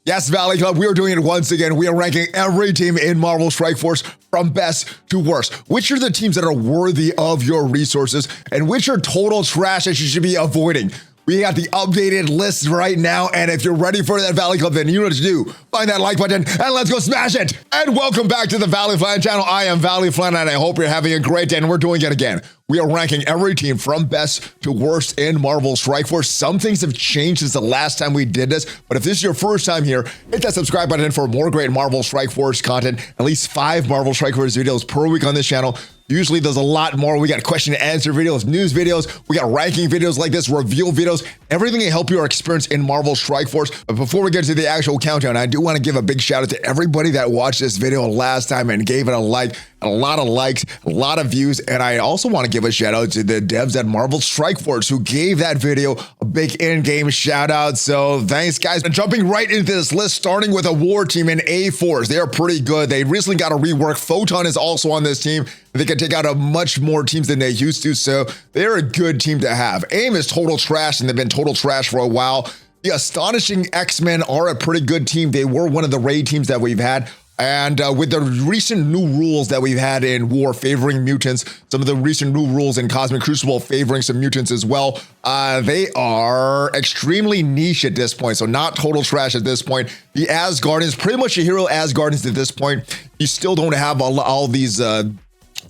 Yes, Valley Club, we are doing it once again. We are ranking every team in Marvel Strike Force from best to worst. Which are the teams that are worthy of your resources and which are total trash that you should be avoiding? We got the updated list right now, and if you're ready for that, Valley Club, then you know what to do. Find that like button, and let's go smash it! And welcome back to the ValleyFlyin channel. I am ValleyFlyin, and I hope you're having a great day, and we're doing it again. We are ranking every team from best to worst in Marvel Strike Force. Some things have changed since the last time we did this, but if this is your first time here, hit that subscribe button for more great Marvel Strike Force content. At least 5 Marvel Strike Force videos per week on this channel. Usually there's a lot more. We got question and answer videos, news videos, we got ranking videos like this, review videos, everything to help your experience in Marvel Strike Force. But before we get to the actual countdown, I do want to give a big shout out to everybody that watched this video last time and gave it a like, a lot of likes, a lot of views. And I also want to give a shout out to the devs at Marvel Strike Force who gave that video a big in-game shout out. So thanks guys. And jumping right into this list, starting with a war team in A-Force. They are pretty good. They recently got a rework. Photon is also on this team. They can take out a much more teams than they used to, so they're a good team to have. AIM is total trash, and they've been total trash for a while. The Astonishing X-Men are a pretty good team. They were one of the raid teams that we've had. And with the recent new rules that we've had in War favoring mutants, some of the recent new rules in Cosmic Crucible favoring some mutants as well, they are extremely niche at this point, so not total trash at this point. The Asgardians, pretty much a hero Asgardians at this point. You still don't have all these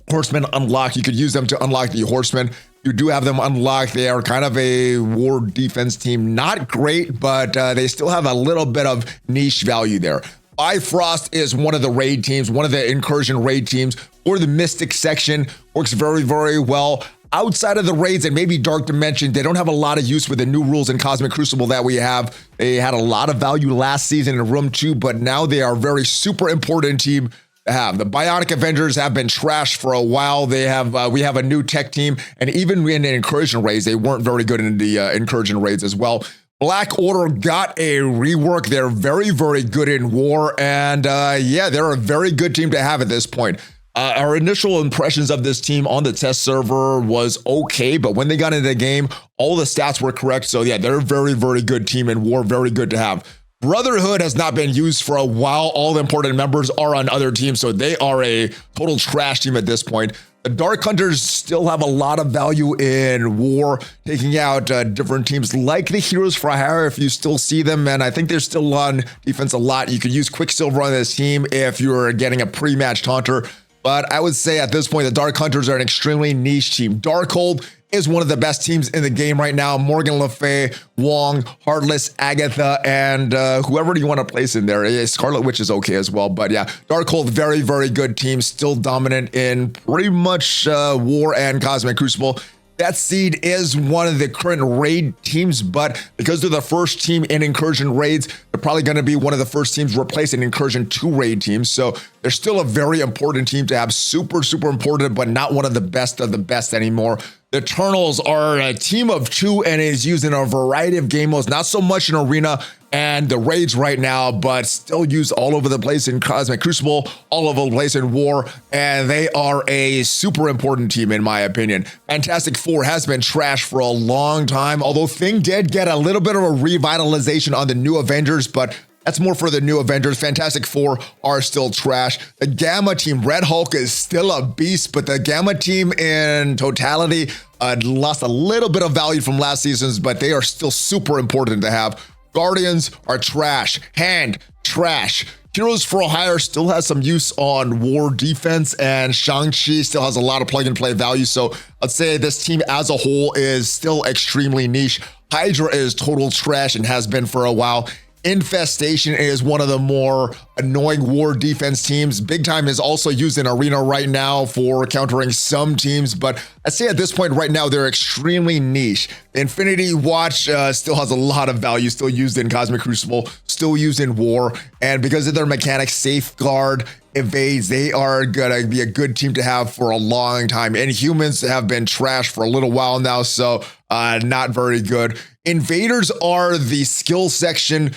horsemen unlocked. You could use them to unlock the horsemen. You do have them unlocked. They are kind of a war defense team. Not great, but they still have a little bit of niche value there. Bifrost is one of the raid teams, one of the incursion raid teams, or the Mystic section. Works very, very well. Outside of the raids and maybe Dark Dimension, they don't have a lot of use with the new rules in Cosmic Crucible that we have. They had a lot of value last season in Room 2, but now they are a very super important team to have. The Bionic Avengers have been trashed for a while. They have we have a new tech team, and even in the incursion raids, they weren't very good in the incursion raids as well. Black Order got a rework. They're very, very good in war, and yeah, they're a very good team to have at this point. Our initial impressions of this team on the test server was okay, but when they got into the game, all the stats were correct. So yeah, they're a very, very good team in war, very good to have. Brotherhood has not been used for a while. All the important members are on other teams, so they are a total trash team at this point. The Dark Hunters still have a lot of value in war, taking out different teams like the Heroes for Hire if you still see them, and I think they're still on defense a lot. You could use Quicksilver on this team if you're getting a pre-matched Hunter, but I would say at this point, the Dark Hunters are an extremely niche team. Darkhold is one of the best teams in the game right now. Morgan Le Fay, Wong, Heartless, Agatha, and whoever you want to place in there. Scarlet Witch is okay as well, but yeah, Darkhold, very, very good team, still dominant in pretty much War and Cosmic Crucible. Death Seed is one of the current raid teams, but because they're the first team in incursion raids, they're probably going to be one of the first teams replacing incursion 2 raid teams. So they're still a very important team to have, super, super important, but not one of the best anymore. The Eternals are a team of 2 and is used in a variety of game modes, not so much in Arena and the raids right now, but still used all over the place in Cosmic Crucible, all over the place in War, and they are a super important team in my opinion. Fantastic Four has been trashed for a long time, although Thing did get a little bit of a revitalization on the New Avengers, but that's more for the New Avengers. Fantastic Four are still trash. The Gamma team, Red Hulk is still a beast, but the Gamma team in totality lost a little bit of value from last season's, but they are still super important to have. Guardians are trash. Hand, trash. Heroes for Hire still has some use on war defense, and Shang-Chi still has a lot of plug-and-play value. So let's say this team as a whole is still extremely niche. Hydra is total trash and has been for a while. Infestation is one of the more annoying war defense teams. Big Time is also used in Arena right now for countering some teams, but I'd say at this point right now, they're extremely niche. Infinity Watch still has a lot of value, still used in Cosmic Crucible, still used in War, and because of their mechanics, Safeguard, Evades, they are gonna be a good team to have for a long time. Inhumans have been trashed for a little while now, so not very good. Invaders are the skill section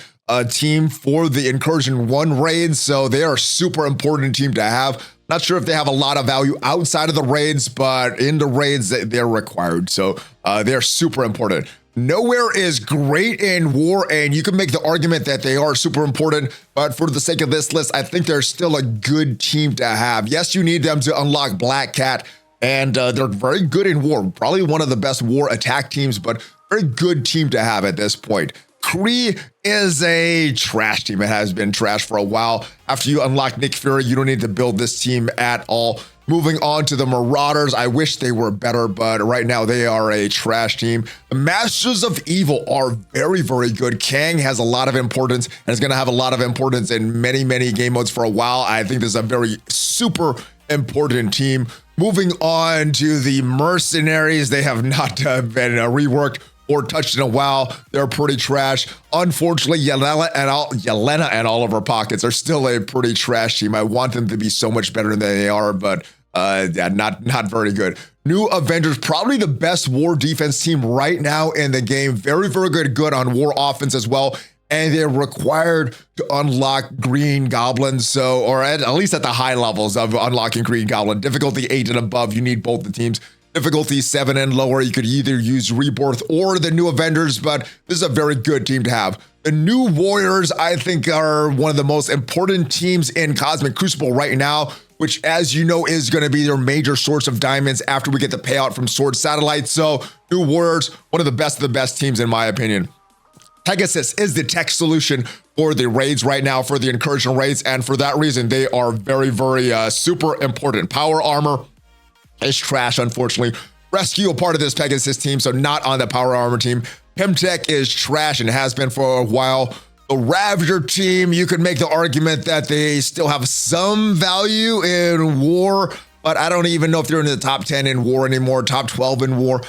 team for the Incursion 1 raids, so they are a super important team to have. Not sure if they have a lot of value outside of the raids, but in the raids, they're required, so they're super important. Nowhere is great in war, and you can make the argument that they are super important, but for the sake of this list, I think they're still a good team to have. Yes, you need them to unlock Black Cat, and they're very good in war. Probably one of the best war attack teams, but very good team to have at this point. Kree is a trash team. It has been trash for a while. After you unlock Nick Fury, you don't need to build this team at all. Moving on to the Marauders, I wish they were better, but right now they are a trash team. The Masters of Evil are very, very good. Kang has a lot of importance and is going to have a lot of importance in many, many game modes for a while. I think this is a very super important team. Moving on to the Mercenaries, they have not been reworked or touched in a while. They're pretty trash. Unfortunately, Yelena and Oliver Pockets are still a pretty trash team. I want them to be so much better than they are, but yeah, not very good. New Avengers, probably the best war defense team right now in the game. Very, very good on war offense as well. And they're required to unlock Green Goblin. So, or at least at the high levels of unlocking Green Goblin. Difficulty 8 and above, you need both the teams. Difficulty 7 and lower, you could either use Rebirth or the New Avengers, but this is a very good team to have. The New Warriors, I think, are one of the most important teams in Cosmic Crucible right now, which, as you know, is going to be their major source of diamonds after we get the payout from Sword Satellite. So, New Warriors, one of the best teams in my opinion. Pegasus is the tech solution for the raids right now, for the incursion raids, and for that reason, they are very, super important. Power armor is trash, unfortunately. Rescue a part of this Pegasus team, so not on the power armor team. Pimtech is trash and has been for a while. The Ravager team, you could make the argument that they still have some value in war, but I don't even know if they're in the top 10 in war anymore, top 12 in war.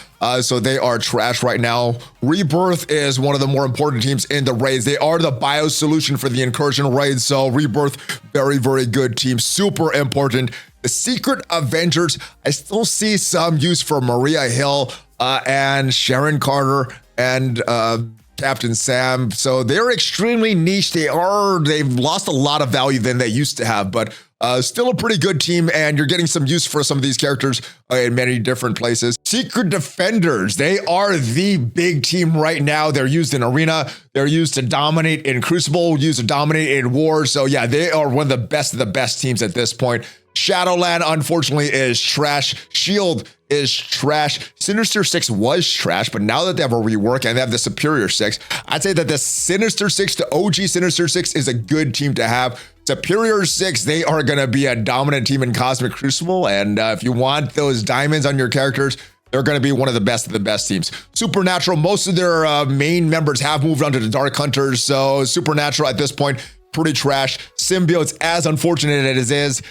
So they are trash right now. Rebirth is one of the more important teams in the raids. They are the bio solution for the incursion raids. So Rebirth, very good team, super important. The Secret Avengers, I still see some use for Maria Hill and Sharon Carter and Captain Sam. So they're extremely niche. They've lost a lot of value than they used to have, but still a pretty good team, and you're getting some use for some of these characters in many different places. Secret Defenders, they are the big team right now. They're used in Arena. They're used to dominate in Crucible, used to dominate in War. So yeah, they are one of the best teams at this point. Shadowland, unfortunately, is trash. Shield is trash. Sinister Six was trash, but now that they have a rework and they have the Superior Six, I'd say that the Sinister Six, the OG Sinister Six, is a good team to have. Superior Six, they are going to be a dominant team in Cosmic Crucible, and if you want those diamonds on your characters, they're going to be one of the best teams. Supernatural, most of their main members have moved on to the Dark Hunters, so Supernatural at this point, pretty trash. Symbiotes, as unfortunate as it is,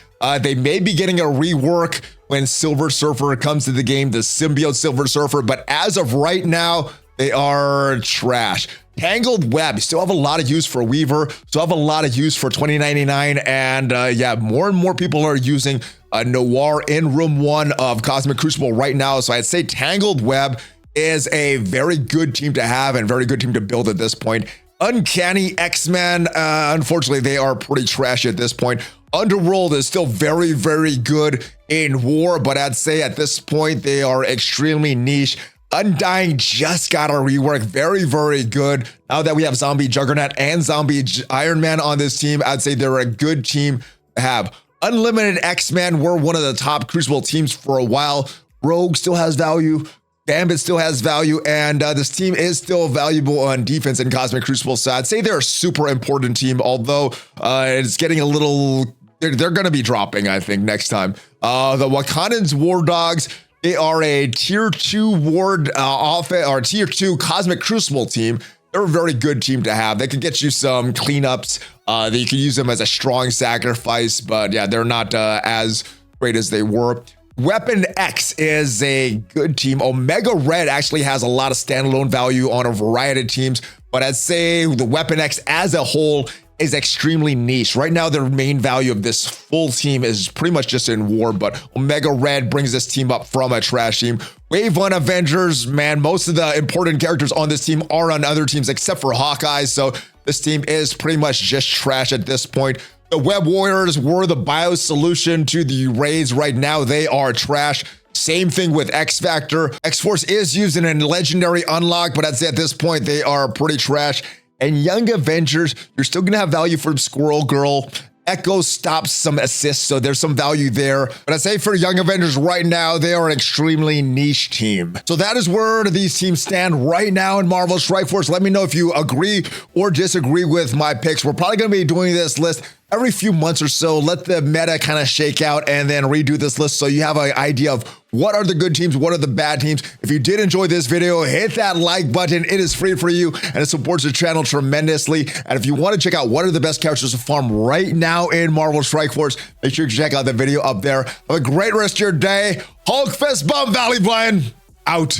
they may be getting a rework when Silver Surfer comes to the game, the Symbiote Silver Surfer, but as of right now, they are trash. Tangled Web, still have a lot of use for Weaver, still have a lot of use for 2099, and yeah, more and more people are using Noir in Room 1 of Cosmic Crucible right now, so I'd say Tangled Web is a very good team to have and very good team to build at this point. Uncanny X-Men, unfortunately, they are pretty trash at this point. Underworld is still very good in war, but I'd say at this point, they are extremely niche. Undying just got a rework, very good. Now that we have Zombie Juggernaut and Zombie Iron Man on this team, I'd say they're a good team to have. Unlimited X-Men were one of the top Crucible teams for a while. Rogue still has value. Gambit still has value, and this team is still valuable on defense in Cosmic Crucible, so I'd say they're a super important team, although it's getting a little... They're going to be dropping, I think, next time. The Wakandans War Dogs, they are a tier 2 or tier 2 Cosmic Crucible team. They're a very good team to have. They can get you some cleanups. That you can use them as a strong sacrifice, but yeah, they're not as great as they were. Weapon X is a good team. Omega Red actually has a lot of standalone value on a variety of teams, but I'd say the Weapon X as a whole is extremely niche. Right now, their main value of this full team is pretty much just in war, but Omega Red brings this team up from a trash team. Wave 1 Avengers, man, most of the important characters on this team are on other teams except for Hawkeye, so this team is pretty much just trash at this point. The Web Warriors were the bio solution to the raids. Right now, they are trash. Same thing with X Factor. X-Force is used in a legendary unlock, but I'd say at this point, they are pretty trash. And Young Avengers, you're still gonna have value from Squirrel Girl. Echo stops some assists, so there's some value there. But I'd say for Young Avengers right now, they are an extremely niche team. So that is where these teams stand right now in Marvel Strike Force. Let me know if you agree or disagree with my picks. We're probably gonna be doing this list every few months or so. Let the meta kind of shake out and then redo this list so you have an idea of what are the good teams, what are the bad teams. If you did enjoy this video, hit that like button. It is free for you and it supports the channel tremendously. And if you want to check out what are the best characters to farm right now in Marvel Strike Force, make sure to check out the video up there. Have a great rest of your day. Hulk fist bump, ValleyFlyin, out.